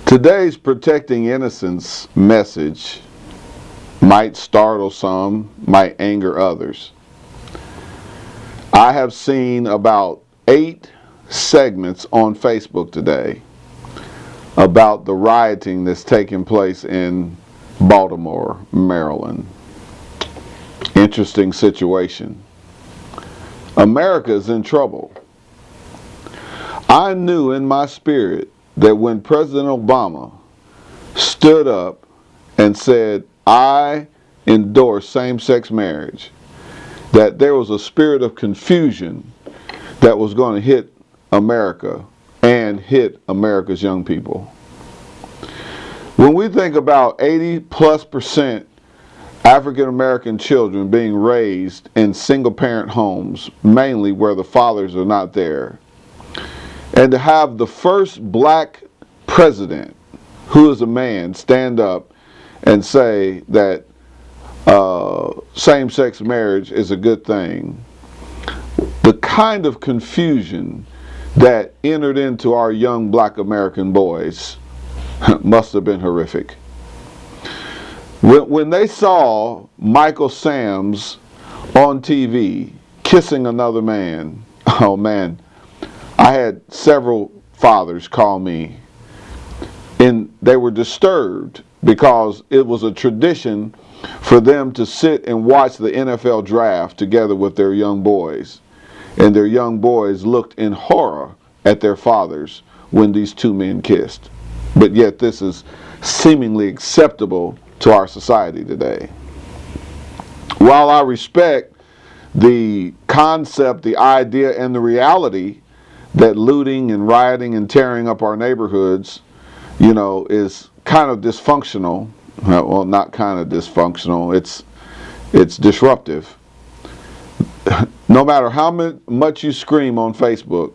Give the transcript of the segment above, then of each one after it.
Today's protecting innocence message might startle some, might anger others. I have seen about 8 segments on Facebook today about the rioting that's taking place in Baltimore, Maryland. Interesting situation. America is in trouble. I knew in my spirit that when President Obama stood up and said, "I endorse same-sex marriage," that there was a spirit of confusion that was going to hit America and hit America's young people. When we think about 80+% African American children being raised in single-parent homes, mainly where the fathers are not there, and to have the first black president, who is a man, stand up and say that same-sex marriage is a good thing, the kind of confusion that entered into our young black American boys must have been horrific. When they saw Michael Sams on TV kissing another man, oh man, I had several fathers call me, and they were disturbed because it was a tradition for them to sit and watch the NFL draft together with their young boys. And their young boys looked in horror at their fathers when these two men kissed. But yet this is seemingly acceptable to our society today. While I respect the concept, the idea, and the reality that looting and rioting and tearing up our neighborhoods, is kind of dysfunctional. Well, not kind of dysfunctional, it's disruptive. No matter how much you scream on Facebook,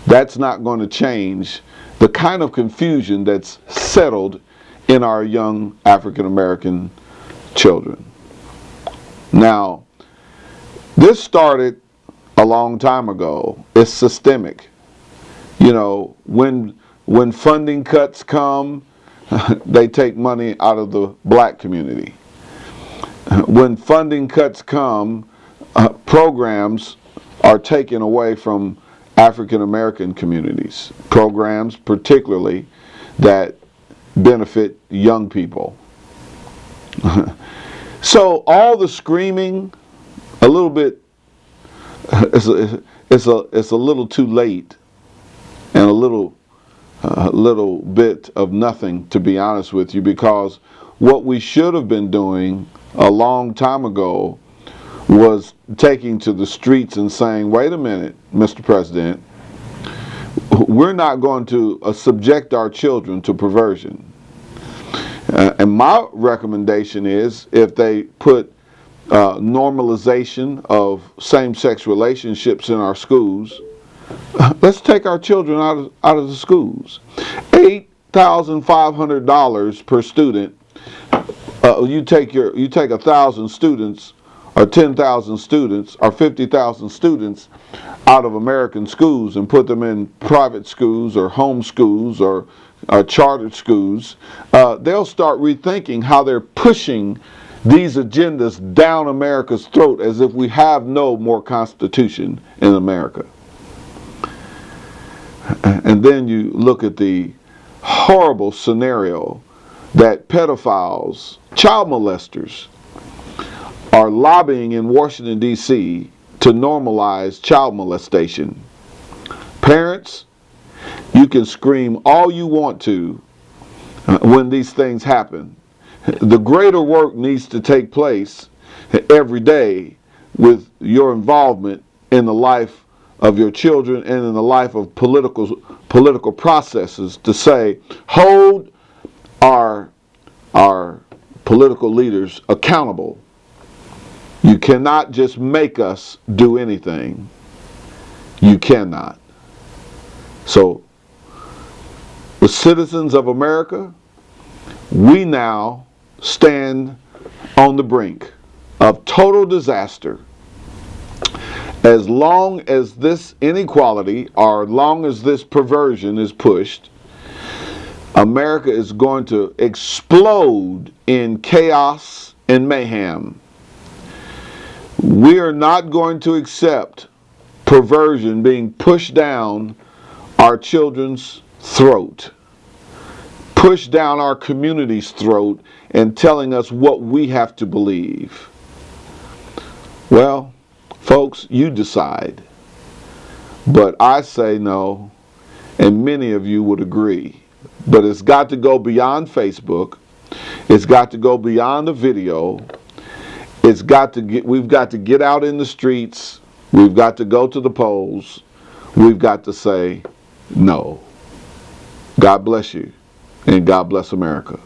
that's not going to change the kind of confusion that's settled in our young African American children. Now, this started a long time ago. It's systemic. When funding cuts come, they take money out of the black community. When funding cuts come, programs are taken away from African American communities, programs particularly that benefit young people. So all the screaming, a little bit, it's a little too late, and a little bit of nothing, to be honest with you, because what we should have been doing a long time ago was taking to the streets and saying, wait a minute, Mr. President, we're not going to subject our children to perversion. And my recommendation is, if they put normalization of same-sex relationships in our schools, let's take our children out of the schools. $8,500 per student. You take 1,000 students, or 10,000 students, or 50,000 students out of American schools and put them in private schools or home schools or chartered schools. They'll start rethinking how they're pushing these agendas down America's throat, as if we have no more Constitution in America. And then you look at the horrible scenario that pedophiles, child molesters, are lobbying in Washington, D.C. to normalize child molestation. Parents, you can scream all you want to when these things happen. The greater work needs to take place every day with your involvement in the life of your children and in the life of political processes, to say, hold our political leaders accountable. You cannot just make us do anything. You cannot. So, the citizens of America, we now stand on the brink of total disaster. As long as this inequality, or as long as this perversion is pushed, America is going to explode in chaos and mayhem. We are not going to accept perversion being pushed down our children's throat, pushed down our community's throat, and telling us what we have to believe. Well, folks, you decide. But I say no, and many of you would agree. But it's got to go beyond Facebook. It's got to go beyond the video. We've got to get out in the streets. We've got to go to the polls. We've got to say no. God bless you, and God bless America.